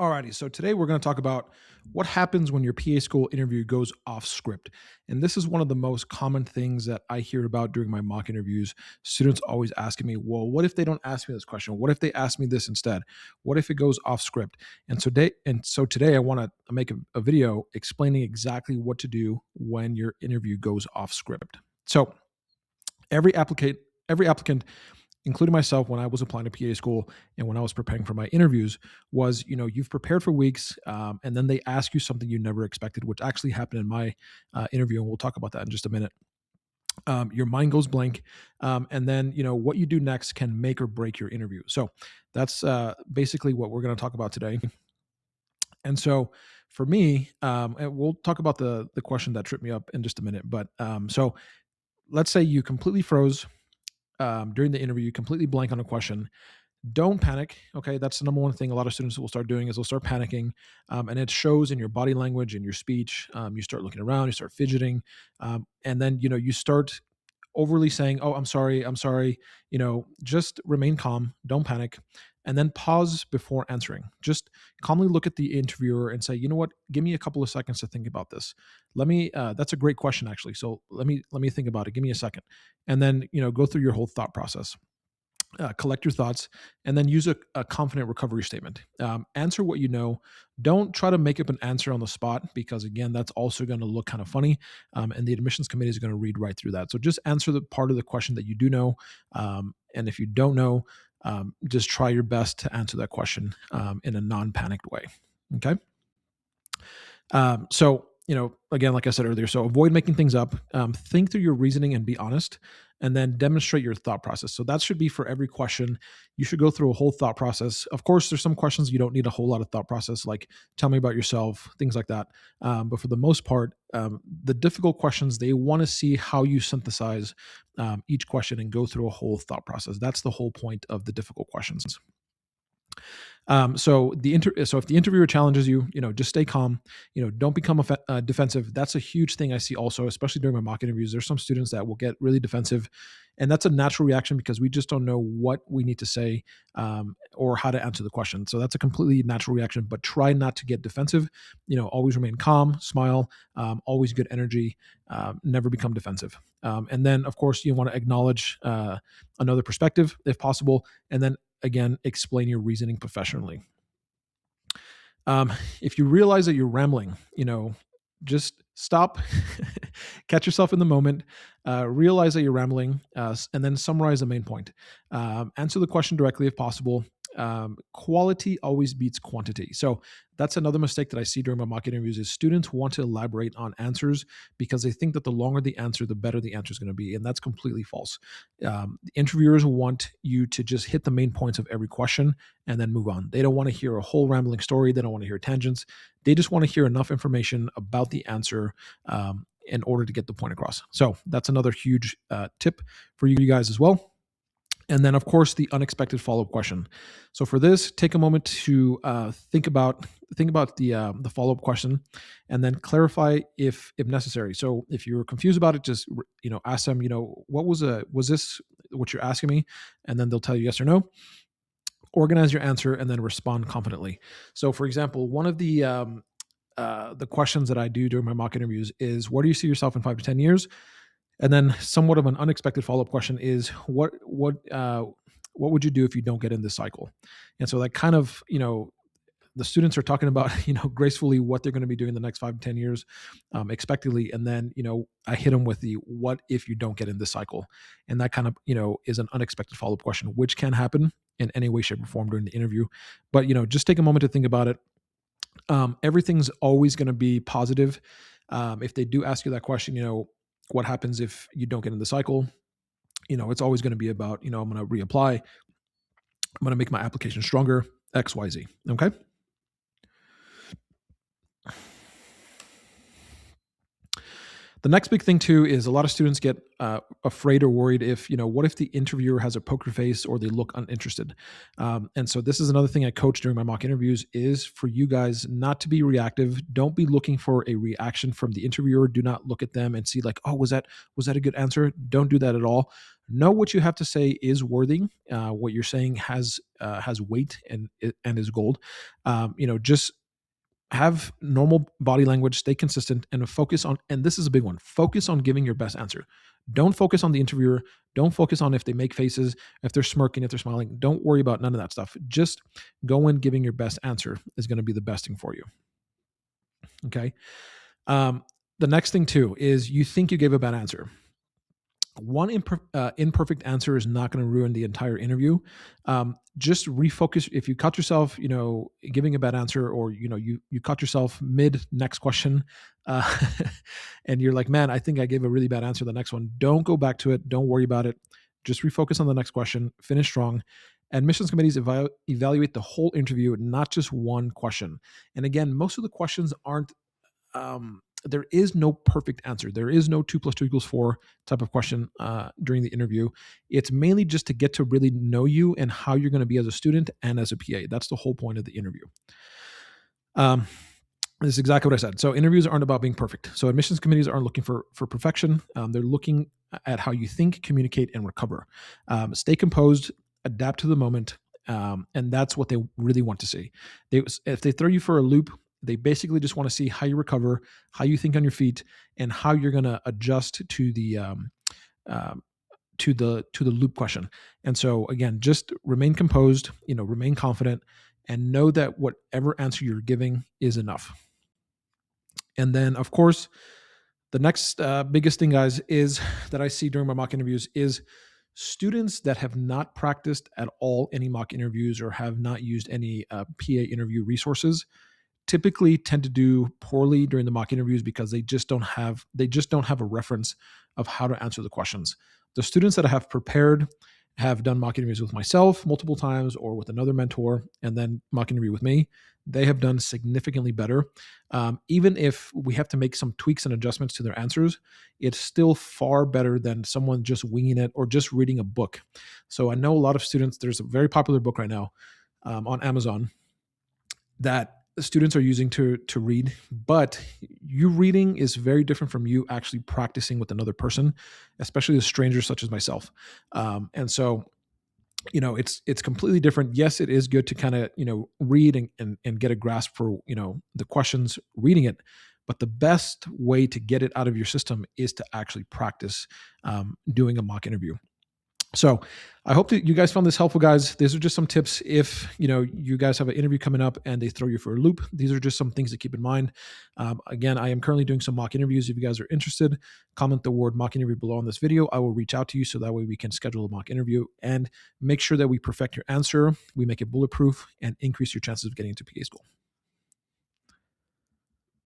Alrighty, so today we're going to talk about what happens when your PA school interview goes off script. And this is one of the most common things that I hear about during my mock interviews. Students always asking me, well, what if they don't ask me this question? What if they ask me this instead? What if it goes off script? And so today I want to make a video explaining exactly what to do when your interview goes off script. So every applicant, including myself when I was applying to PA school and when I was preparing for my interviews, was you've prepared for weeks, and then they ask you something you never expected, which actually happened in my interview, and we'll talk about that in just a minute. Your mind goes blank, and then what you do next can make or break your interview. So that's basically what we're going to talk about today. And so for me, and we'll talk about the question that tripped me up in just a minute. But so let's say you completely froze during the interview, you completely blank on a question. Don't panic. Okay, that's the number one thing a lot of students will start doing is they'll start panicking, and it shows in your body language and your speech. You start looking around, you start fidgeting, and then you start overly saying, "Oh, I'm sorry." Just remain calm. Don't panic, and then pause before answering. Just calmly look at the interviewer and say, "You know what? Give me a couple of seconds to think about this. Let me. That's a great question, actually. So let me think about it. Give me a second, and then go through your whole thought process." Collect your thoughts, and then use a confident recovery statement. Answer what you know. Don't try to make up an answer on the spot because, again, that's also going to look kind of funny, and the admissions committee is going to read right through that. So just answer the part of the question that you do know, and if you don't know, just try your best to answer that question in a non-panicked way. Okay. So, again, like I said earlier, so avoid making things up, think through your reasoning and be honest, and then demonstrate your thought process. So that should be for every question. You should go through a whole thought process. Of course, there's some questions you don't need a whole lot of thought process, like tell me about yourself, things like that. But for the most part, the difficult questions, they want to see how you synthesize each question and go through a whole thought process. That's the whole point of the difficult questions. So if the interviewer challenges you, just stay calm. Don't become defensive. That's a huge thing I see also, especially during my mock interviews. There's some students that will get really defensive, and that's a natural reaction because we just don't know what we need to say or how to answer the question. So that's a completely natural reaction. But try not to get defensive. Always remain calm, smile, always good energy. Never become defensive. And then, of course, you want to acknowledge another perspective if possible, and then again, explain your reasoning professionally. If you realize that you're rambling, just stop, catch yourself in the moment, realize that you're rambling, and then summarize the main point. Answer the question directly if possible. Quality always beats quantity. So that's another mistake that I see during my mock interviews is students want to elaborate on answers because they think that the longer the answer, the better the answer is going to be. And that's completely false. Interviewers want you to just hit the main points of every question and then move on. They don't want to hear a whole rambling story. They don't want to hear tangents. They just want to hear enough information about the answer in order to get the point across. So that's another huge tip for you guys as well. And then, of course, the unexpected follow-up question. So for this, take a moment to think about the follow-up question, and then clarify if necessary. So if you're confused about it, just ask them. Was this what you're asking me? And then they'll tell you yes or no. Organize your answer and then respond confidently. So, for example, one of the questions that I do during my mock interviews is, "Where do you see yourself in 5 to 10 years?" And then somewhat of an unexpected follow-up question is, what would you do if you don't get in this cycle? And so that kind of, the students are talking about, gracefully what they're going to be doing the next 5 to 10 years, expectedly. And then, I hit them with the, what if you don't get in this cycle? And that kind of, is an unexpected follow-up question, which can happen in any way, shape, or form during the interview. But, just take a moment to think about it. Everything's always going to be positive. If they do ask you that question, what happens if you don't get in the cycle? It's always going to be about, I'm going to reapply. I'm going to make my application stronger, X, Y, Z. Okay. The next big thing too is a lot of students get afraid or worried if, what if the interviewer has a poker face or they look uninterested? And so this is another thing I coach during my mock interviews is for you guys not to be reactive. Don't be looking for a reaction from the interviewer. Do not look at them and see like, oh, was that a good answer? Don't do that at all. Know what you have to say is worthy. What you're saying has weight and is gold. Just have normal body language, stay consistent, and focus on, and this is a big one, focus on giving your best answer. Don't focus on the interviewer. Don't focus on if they make faces, if they're smirking, if they're smiling. Don't worry about none of that stuff. Just go in giving your best answer is going to be the best thing for you. Okay. Um, the next thing, too, is you think you gave a bad answer. One imperfect answer is not going to ruin the entire interview. Just refocus. If you caught yourself, giving a bad answer, or you caught yourself mid next question, uh, and you're like, "Man, I think I gave a really bad answer." The next one, don't go back to it. Don't worry about it. Just refocus on the next question. Finish strong. Admissions committees evaluate the whole interview, not just one question. And again, most of the questions aren't there is no perfect answer. There is no 2 + 2 = 4 type of question during the interview. It's mainly just to get to really know you and how you're going to be as a student and as a PA. That's the whole point of the interview. Um, this is exactly what I said. So interviews aren't about being perfect. So admissions committees aren't looking for perfection. They're looking at how you think, communicate, and recover. Stay composed, adapt to the moment, and that's what they really want to see. If they throw you for a loop, they basically just want to see how you recover, how you think on your feet, and how you're going to adjust to um, the loop question. And so again, just remain composed, remain confident, and know that whatever answer you're giving is enough. And then, of course, the next biggest thing, guys, is that I see during my mock interviews is students that have not practiced at all any mock interviews or have not used any PA interview resources typically tend to do poorly during the mock interviews because they just don't have a reference of how to answer the questions. The students that I have prepared have done mock interviews with myself multiple times or with another mentor and then mock interview with me. They have done significantly better. Even if we have to make some tweaks and adjustments to their answers, it's still far better than someone just winging it or just reading a book. So I know a lot of students, there's a very popular book right now on Amazon that students are using to read, but you reading is very different from you actually practicing with another person, especially a stranger such as myself. And so it's completely different. Yes, it is good to kind of read and get a grasp for the questions reading it, but the best way to get it out of your system is to actually practice doing a mock interview. So I hope that you guys found this helpful, guys. These are just some tips. If you guys have an interview coming up and they throw you for a loop, these are just some things to keep in mind. Again, I am currently doing some mock interviews. If you guys are interested, comment the word mock interview below on this video. I will reach out to you so that way we can schedule a mock interview and make sure that we perfect your answer, we make it bulletproof, and increase your chances of getting into PA school.